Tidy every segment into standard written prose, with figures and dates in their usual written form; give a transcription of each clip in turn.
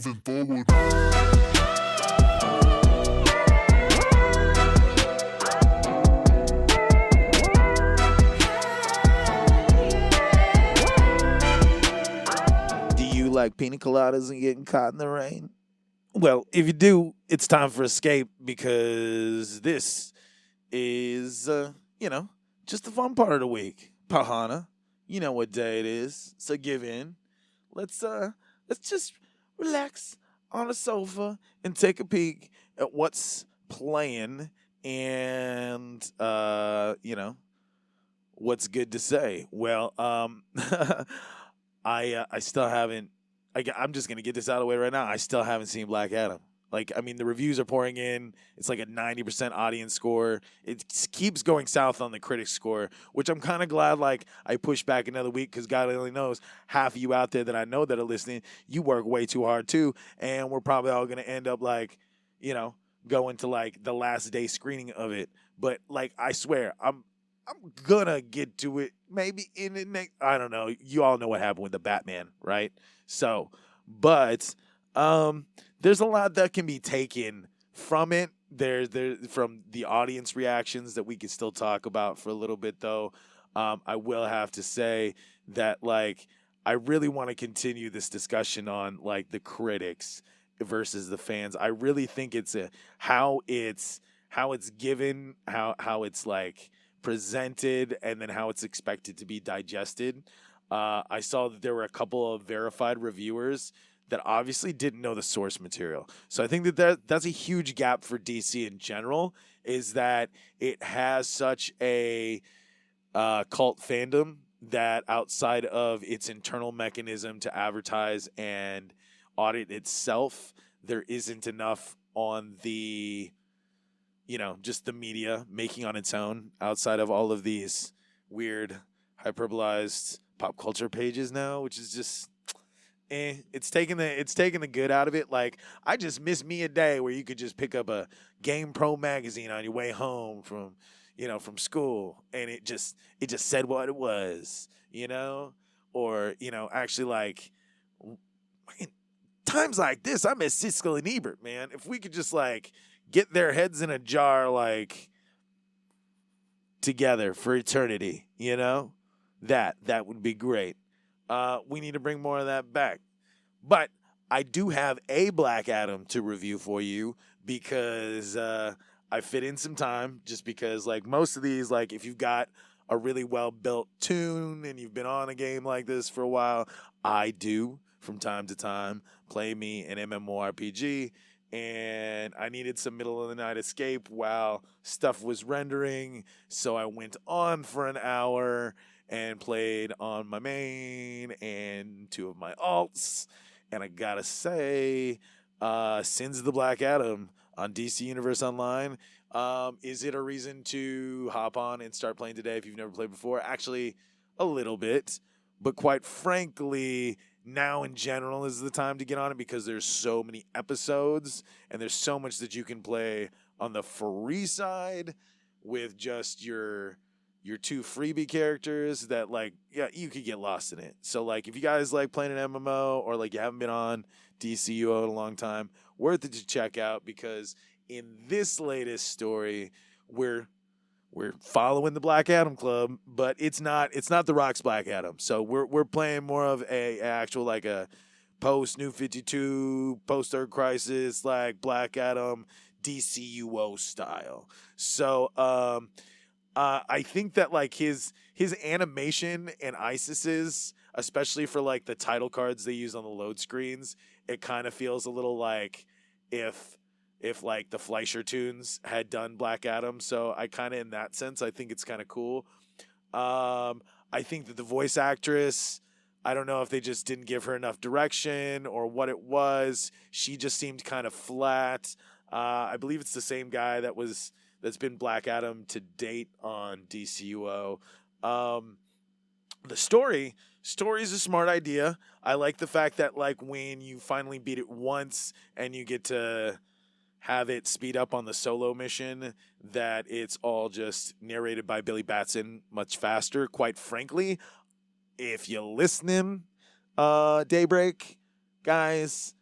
moving forward. Do you like pina coladas and getting caught in the rain? Well, if you do, it's time for escape because this is, just the fun part of the week. Pahana, you know what day it is, so give in. Let's just relax on the sofa and take a peek at what's playing and, what's good to say. Well, I still haven't. I'm just gonna get this out of the way right now. I still haven't seen Black Adam. The reviews are pouring in. It's like a 90% audience score. It keeps going south on the critics score, which I'm kind of glad. I pushed back another week because God only knows half of you out there that I know that are listening. You work way too hard too, and we're probably all gonna end up going to the last day screening of it. But I swear, I'm gonna get to it maybe in the next. I don't know. You all know what happened with the Batman, right? So, but there's a lot that can be taken from it. There from the audience reactions that we can still talk about for a little bit, though. I will have to say that I really want to continue this discussion on the critics versus the fans. I really think it's how it's given, how it's presented, and then how it's expected to be digested. I saw that there were a couple of verified reviewers that obviously didn't know the source material. So I think that's a huge gap for DC in general, is that it has such a cult fandom that outside of its internal mechanism to advertise and audit itself, there isn't enough on the just the media making on its own outside of all of these weird hyperbolized pop culture pages now, which is just it's taking the good out of it. I just miss me a day where you could just pick up a Game Pro magazine on your way home from school, and it just said what it was, or actually times like this, I miss Siskel and Ebert, man. If we could just get their heads in a jar together for eternity, that would be great. We need to bring more of that back. But I do have a Black Adam to review for you because I fit in some time, just because most of these, if you've got a really well-built tune and you've been on a game like this for a while, I do from time to time play me an MMORPG, and I needed some middle-of-the-night escape while stuff was rendering, so I went on for an hour and played on my main and two of my alts. And I gotta say, Sins of the Black Adam on DC Universe Online, is it a reason to hop on and start playing today if you've never played before? Actually, a little bit. But quite frankly, now in general is the time to get on it because there's so many episodes and there's so much that you can play on the free side with just your two freebie characters that you could get lost in it. So if you guys like playing an MMO or you haven't been on DCUO in a long time, worth it to check out, because in this latest story we're following the Black Adam Club, but it's not The Rock's Black Adam. So we're playing more of a actual a post New 52, post Earth Crisis Black Adam DCUO style. So I think that his animation and Isis's, especially for the title cards they use on the load screens, it kind of feels a little if the Fleischer Tunes had done Black Adam. So I kind of, in that sense, I think it's kind of cool. I think that the voice actress, I don't know if they just didn't give her enough direction or what it was. She just seemed kind of flat. I believe it's the same guy that's been Black Adam to date on DCUO. The story is a smart idea. I like the fact that when you finally beat it once and you get to have it speed up on the solo mission, that it's all just narrated by Billy Batson much faster. Quite frankly, if you're listening, Daybreak guys,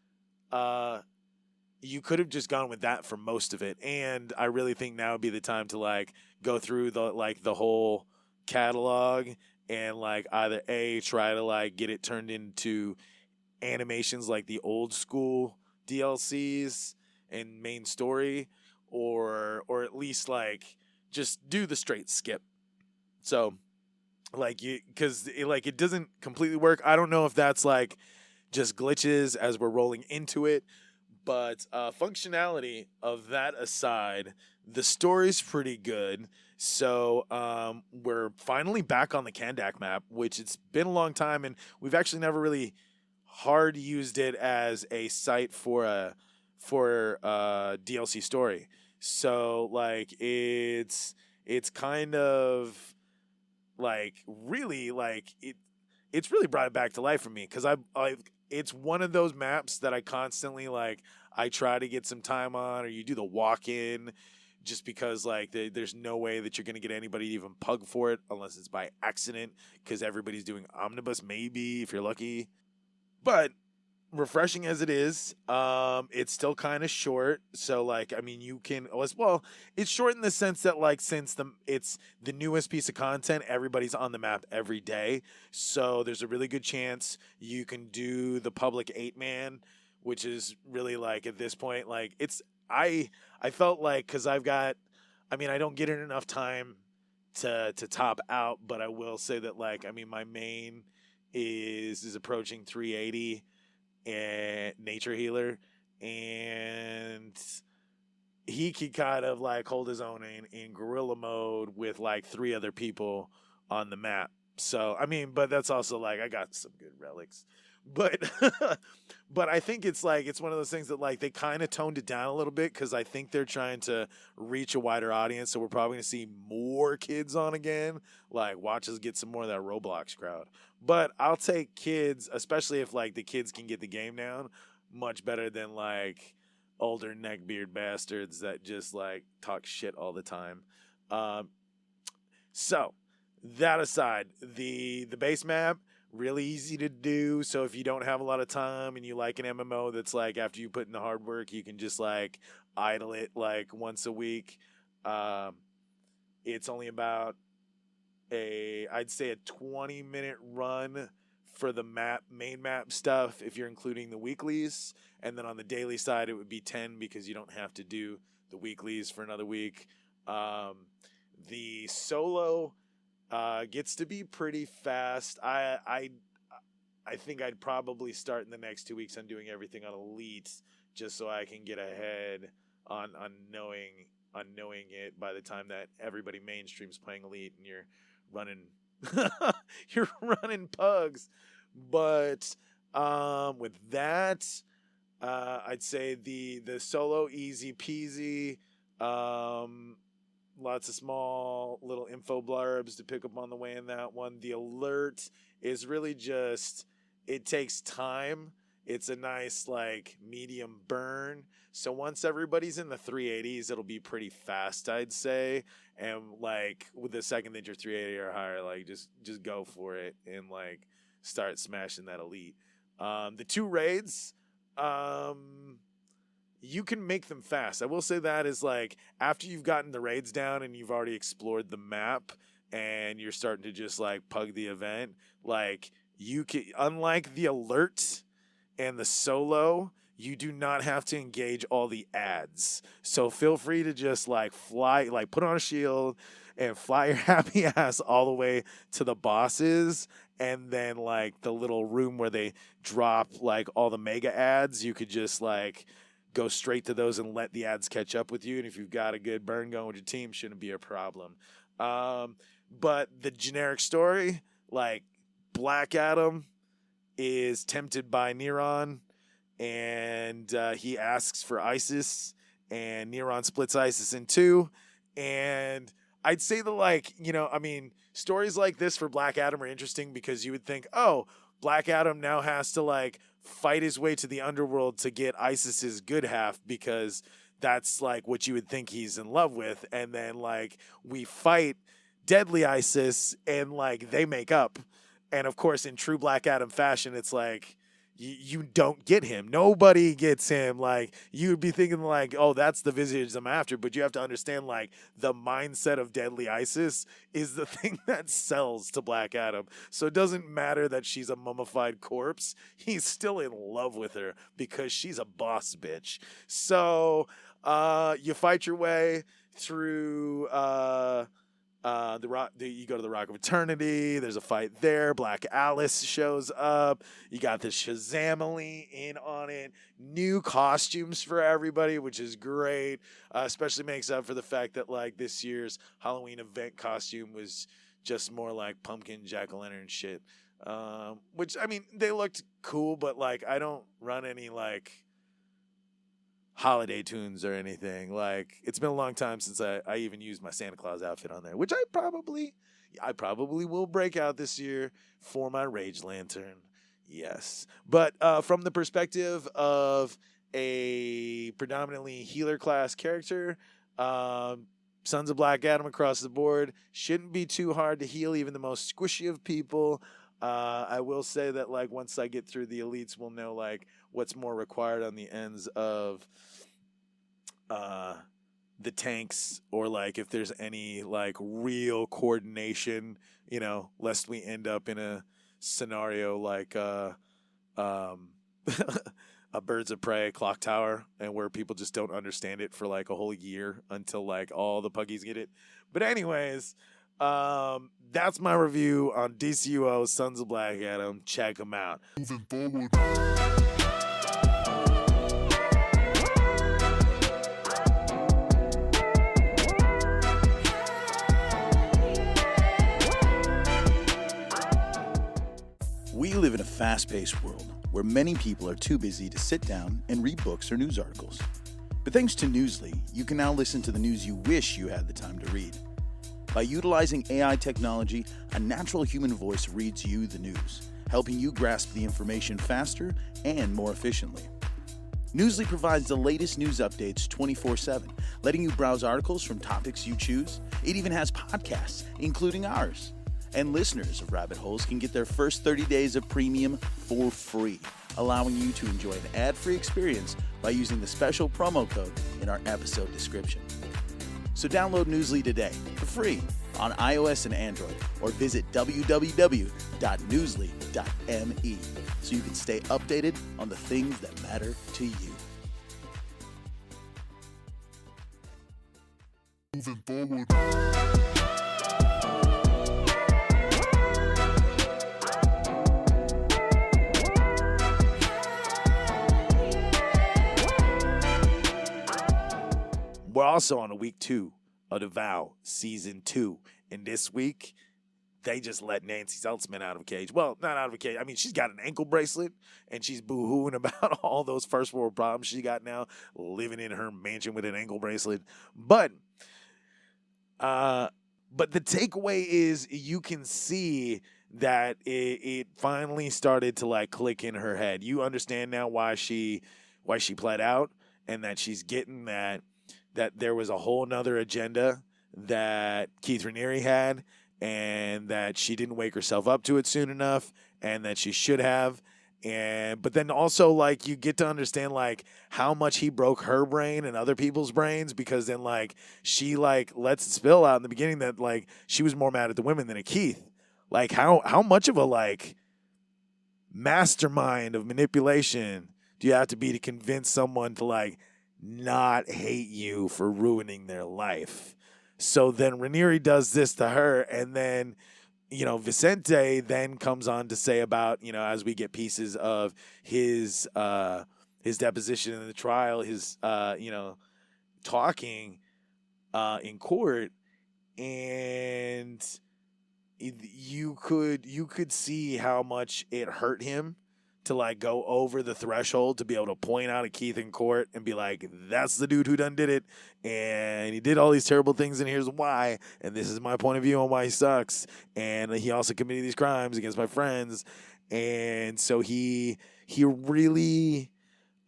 You could have just gone with that for most of it. And I really think now would be the time to like go through the whole catalog and like either try to like get it turned into animations like the old school DLCs and main story, or at least like just do the straight skip. So like because it doesn't completely work. I don't know if that's like just glitches as we're rolling into it, but functionality of that aside, the story's pretty good. So we're finally back on the Kandak map, which it's been a long time, and we've actually never really hard used it as a site for a DLC story. So like it's kind of like really like it's really brought it back to life for me because I it's one of those maps that I constantly like I try to get some time on, or you do the walk in just because like there's no way that you're going to get anybody to even pug for it unless it's by accident because everybody's doing omnibus maybe if you're lucky. But refreshing as it is, it's still kind of short. So like, I mean, you can well, it's short in the sense that like since it's the newest piece of content, everybody's on the map every day. So there's a really good chance you can do the public 8-man, which is really like at this point, like it's I felt like because I don't get in enough time to top out, but I will say that like I mean my main is approaching 380 and nature healer, and he can kind of like hold his own in guerrilla mode with like 3 other people on the map. So I mean, but that's also like I got some good relics, but but I think it's like it's one of those things that like they kind of toned it down a little bit because I think they're trying to reach a wider audience. So we're probably gonna see more kids on again. Like watch us get some more of that Roblox crowd. But I'll take kids, especially if like the kids can get the game down, much better than like older neckbeard bastards that just like talk shit all the time. So that aside, the base map really easy to do. So if you don't have a lot of time and you like an MMO that's like after you put in the hard work, you can just like idle it like once a week. It's only about I'd say a 20-minute run for the main map stuff if you're including the weeklies, and then on the daily side it would be 10 because you don't have to do the weeklies for another week. The solo gets to be pretty fast. I think I'd probably start in the next 2 weeks on doing everything on Elite just so I can get ahead on knowing it by the time that everybody mainstream's playing Elite and you're running pugs. But with that, I'd say the solo easy peasy. Lots of small little info blurbs to pick up on the way in that one. The alert is really just, it takes time. It's a nice like medium burn. So once everybody's in the 380s, it'll be pretty fast, I'd say. And like with the second that you're 380 or higher, like just go for it and like start smashing that elite. The 2 raids, you can make them fast. I will say that is like after you've gotten the raids down and you've already explored the map and you're starting to just like pug the event, like you can, unlike the alert and the solo, you do not have to engage all the ads. So feel free to just like fly, like put on a shield and fly your happy ass all the way to the bosses. And then like the little room where they drop like all the mega ads, you could just like go straight to those and let the ads catch up with you. And if you've got a good burn going with your team, shouldn't be a problem. But the generic story, like Black Adam is tempted by Neron, and he asks for Isis, and Neron splits Isis in 2. And I'd say that, like, you know, I mean, stories like this for Black Adam are interesting because you would think, oh, Black Adam now has to, like, fight his way to the underworld to get Isis's good half because that's, like, what you would think he's in love with. And then, like, we fight Deadly Isis, and, like, they make up. And, of course, in true Black Adam fashion, it's like, you don't get him. Nobody gets him. Like, you'd be thinking like, oh, that's the visage I'm after. But you have to understand, like, the mindset of Deadly Isis is the thing that sells to Black Adam. So it doesn't matter that she's a mummified corpse. He's still in love with her because she's a boss bitch. So you fight your way through you go to the Rock of Eternity. There's a fight there. Black Alice shows up. You got the Shazamily in on it. New costumes for everybody, which is great. Especially makes up for the fact that like this year's Halloween event costume was just more like pumpkin jack-o'-lantern shit. Which, I mean, they looked cool, but like I don't run any like holiday tunes or anything. Like, it's been a long time since I even used my Santa Claus outfit on there, which I probably will break out this year for my Rage Lantern. Yes. But from the perspective of a predominantly healer class character, Sons of Black Adam across the board shouldn't be too hard to heal even the most squishy of people. I will say that like once I get through the elites, we'll know like what's more required on the ends of the tanks, or like if there's any like real coordination, you know, lest we end up in a scenario like a Birds of Prey clock tower, and where people just don't understand it for like a whole year until like all the puggies get it. But anyways, that's my review on DCUO Sons of Black Adam. Check them out. Moving forward. We live in a fast-paced world where many people are too busy to sit down and read books or news articles. But thanks to Newsly, you can now listen to the news you wish you had the time to read. By utilizing AI technology, a natural human voice reads you the news, helping you grasp the information faster and more efficiently. Newsly provides the latest news updates 24/7, letting you browse articles from topics you choose. It even has podcasts, including ours. And listeners of Rabbit Holes can get their first 30 days of premium for free, allowing you to enjoy an ad-free experience by using the special promo code in our episode description. So download Newsly today for free on iOS and Android, or visit www.newsly.me so you can stay updated on the things that matter to you. Moving forward. We're also on a week 2 of The Vow season 2, and this week they just let Nancy Zeltzman out of a cage. Well, not out of a cage. I mean, she's got an ankle bracelet, and she's boo-hooing about all those first world problems she got now, living in her mansion with an ankle bracelet. But the takeaway is you can see that it finally started to like click in her head. You understand now why she pled out, and that she's getting that there was a whole nother agenda that Keith Raniere had, and that she didn't wake herself up to it soon enough, and that she should have. But then also like you get to understand like how much he broke her brain and other people's brains, because then like she like lets it spill out in the beginning that like she was more mad at the women than at Keith. Like how much of a like mastermind of manipulation do you have to be to convince someone to like not hate you for ruining their life? So then Raniere does this to her, and then, you know, Vicente then comes on to say about, you know, as we get pieces of his deposition in the trial, his you know, talking in court, and you could see how much it hurt him to like go over the threshold to be able to point out a Keith in court and be like, that's the dude who done did it, and he did all these terrible things, and here's why, and this is my point of view on why he sucks, and he also committed these crimes against my friends. And so he really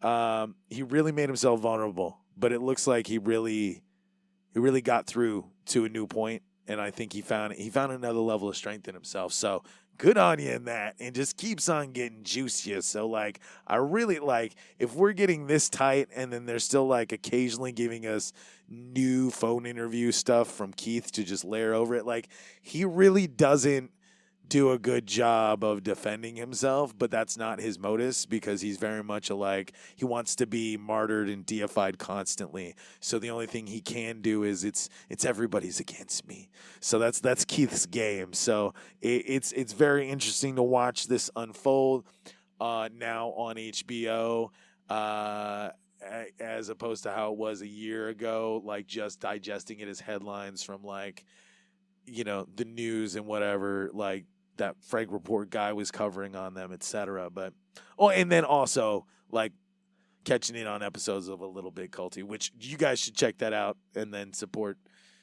made himself vulnerable, but it looks like he really got through to a new point. And I think he found another level of strength in himself. So good on you in that, and just keeps on getting juicier. So like, I really like if we're getting this tight, and then they're still like occasionally giving us new phone interview stuff from Keith to just layer over it. Like, he really doesn't do a good job of defending himself, but that's not his modus, because he's very much he wants to be martyred and deified constantly. So the only thing he can do is it's everybody's against me. So that's Keith's game. So it's very interesting to watch this unfold now on HBO, as opposed to how it was a year ago, like just digesting it as headlines from the news and whatever, like that Frank Report guy was covering on them, etc. But and then also like catching in on episodes of A Little Bit Culty, which you guys should check that out and then support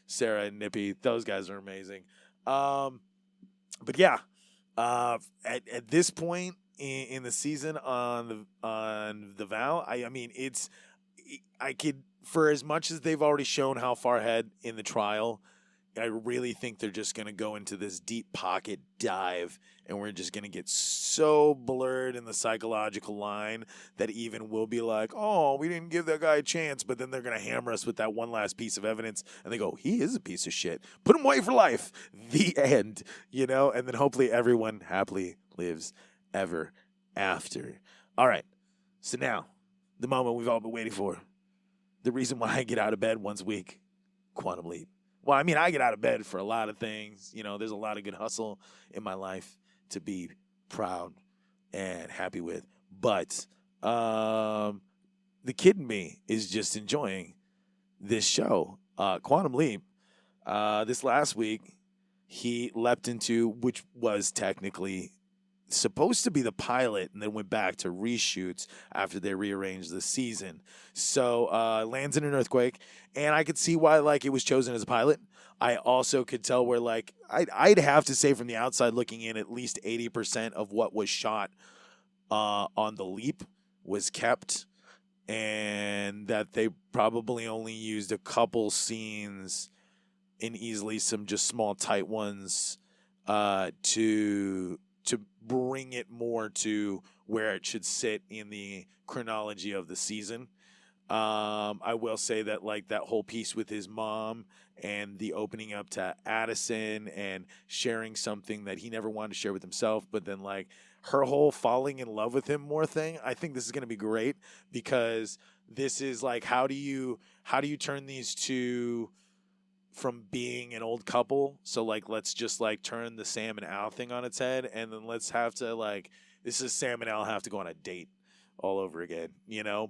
Sarah and Nippy. Those guys are amazing. But yeah, at this point in the season on the Vow, I mean I could, for as much as they've already shown how far ahead in the trial, I really think they're just going to go into this deep pocket dive, and we're just going to get so blurred in the psychological line that even we'll be like, oh, we didn't give that guy a chance, but then they're going to hammer us with that one last piece of evidence, and they go, he is a piece of shit. Put him away for life. The end, and then hopefully everyone happily lives ever after. All right, so now, the moment we've all been waiting for, the reason why I get out of bed once a week, Quantum Leap. Well, I mean, I get out of bed for a lot of things. There's a lot of good hustle in my life to be proud and happy with. But the kid in me is just enjoying this show. Quantum Leap, this last week, he leapt into, which was technically supposed to be the pilot, and then went back to reshoots after they rearranged the season. So lands in an earthquake, and I could see why it was chosen as a pilot. I also could tell where I'd have to say from the outside looking in, at least 80% of what was shot on the Leap was kept, and that they probably only used a couple scenes and easily some just small tight ones to bring it more to where it should sit in the chronology of the season. I will say that that whole piece with his mom and the opening up to Addison and sharing something that he never wanted to share with himself, but then her whole falling in love with him more thing, I think this is going to be great, because this is how do you turn these two from being an old couple? So let's just turn the Sam and Al thing on its head, and then let's have to this is Sam and Al have to go on a date all over again,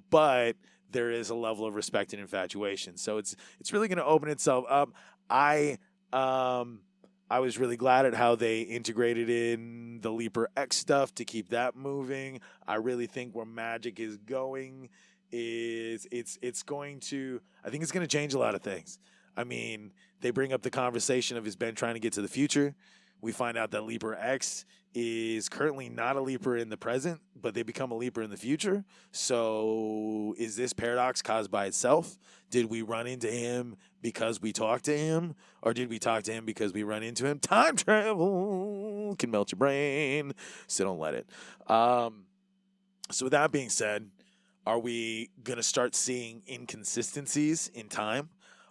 but there is a level of respect and infatuation. So it's really going to open itself up. I was really glad at how they integrated in the Leaper X stuff to keep that moving. I really think where magic is going is it's going to, I think it's going to change a lot of things. I mean, they bring up the conversation of, is Ben trying to get to the future? We find out that Leaper X is currently not a Leaper in the present, but they become a Leaper in the future. So is this paradox caused by itself? Did we run into him because we talked to him? Or did we talk to him because we run into him? Time travel can melt your brain, so don't let it. So with that being said, are we going to start seeing inconsistencies in time?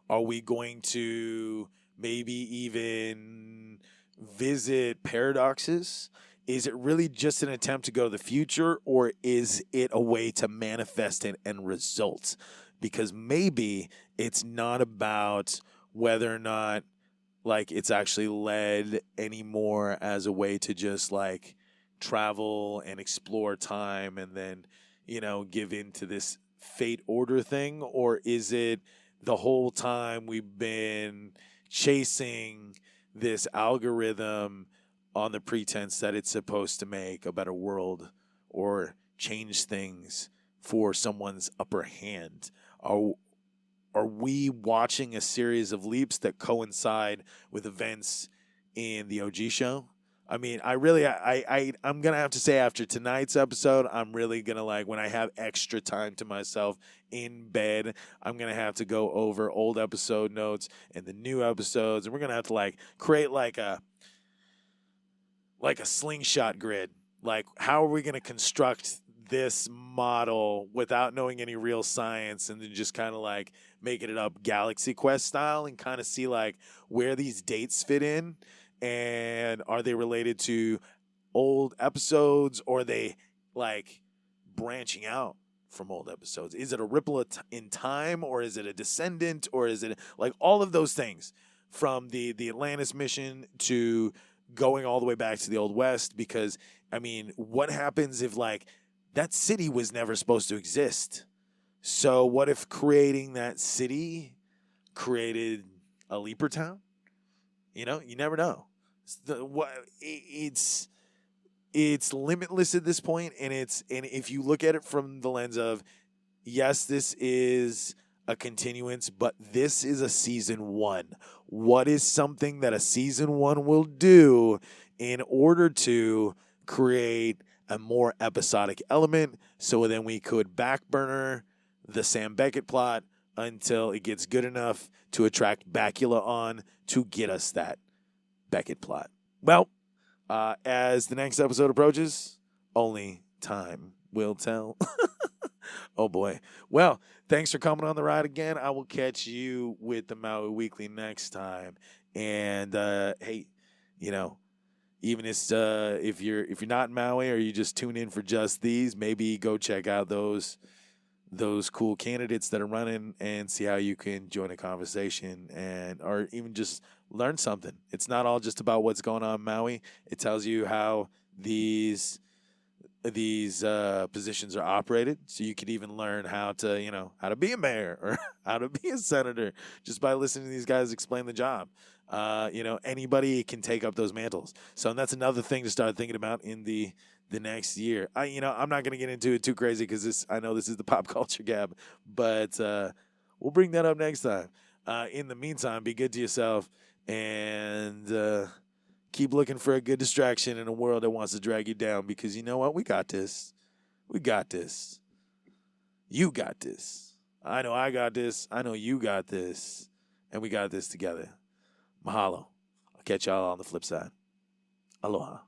Are we going to maybe even visit paradoxes? Is it really just an attempt to go to the future, or is it a way to manifest an end result? Because maybe it's not about whether or not it's actually led anymore as a way to just travel and explore time and then, give in to this fate order thing, or is it the whole time we've been chasing this algorithm on the pretense that it's supposed to make a better world or change things for someone's upper hand? Are we watching a series of leaps that coincide with events in the OG show? I mean, I'm going to have to say after tonight's episode, I'm really going to when I have extra time to myself in bed, I'm going to have to go over old episode notes and the new episodes. And we're going to have to create like a slingshot grid. Like, how are we going to construct this model without knowing any real science, and then just kind of like making it up Galaxy Quest style, and kind of see like where these dates fit in, and are they related to old episodes, or are they like branching out from old episodes? Is it a ripple in time, or is it a descendant, or is it like all of those things from the Atlantis mission to going all the way back to the Old West? Because I mean, what happens if like that city was never supposed to exist? So what if creating that city created a Leaper Town? You know, you never know. It's limitless at this point, and if you look at it from the lens of, yes, this is a continuance, but this is a season 1. What is something that a season 1 will do in order to create a more episodic element, so then we could backburner the Sam Beckett plot until it gets good enough to attract Bakula on to get us that Beckett plot? Well, as the next episode approaches, only time will tell. Oh boy. Well, thanks for coming on the ride again. I will catch you with the Maui Weekly next time. And hey, you know, even if you're not in Maui, or you just tune in for just these, maybe go check out those cool candidates that are running and see how you can join a conversation, and or even just learn something. It's not all just about what's going on in Maui. It tells you how these positions are operated, so you could even learn how to be a mayor or how to be a senator just by listening to these guys explain the job. Anybody can take up those mantles. So that's another thing to start thinking about in the next year. I'm not going to get into it too crazy because I know this is the pop culture gab, but we'll bring that up next time. In the meantime, be good to yourself, and keep looking for a good distraction in a world that wants to drag you down, because you know what? We got this. We got this. You got this. I know I got this. I know you got this. And we got this together. Mahalo. I'll catch y'all on the flip side. Aloha.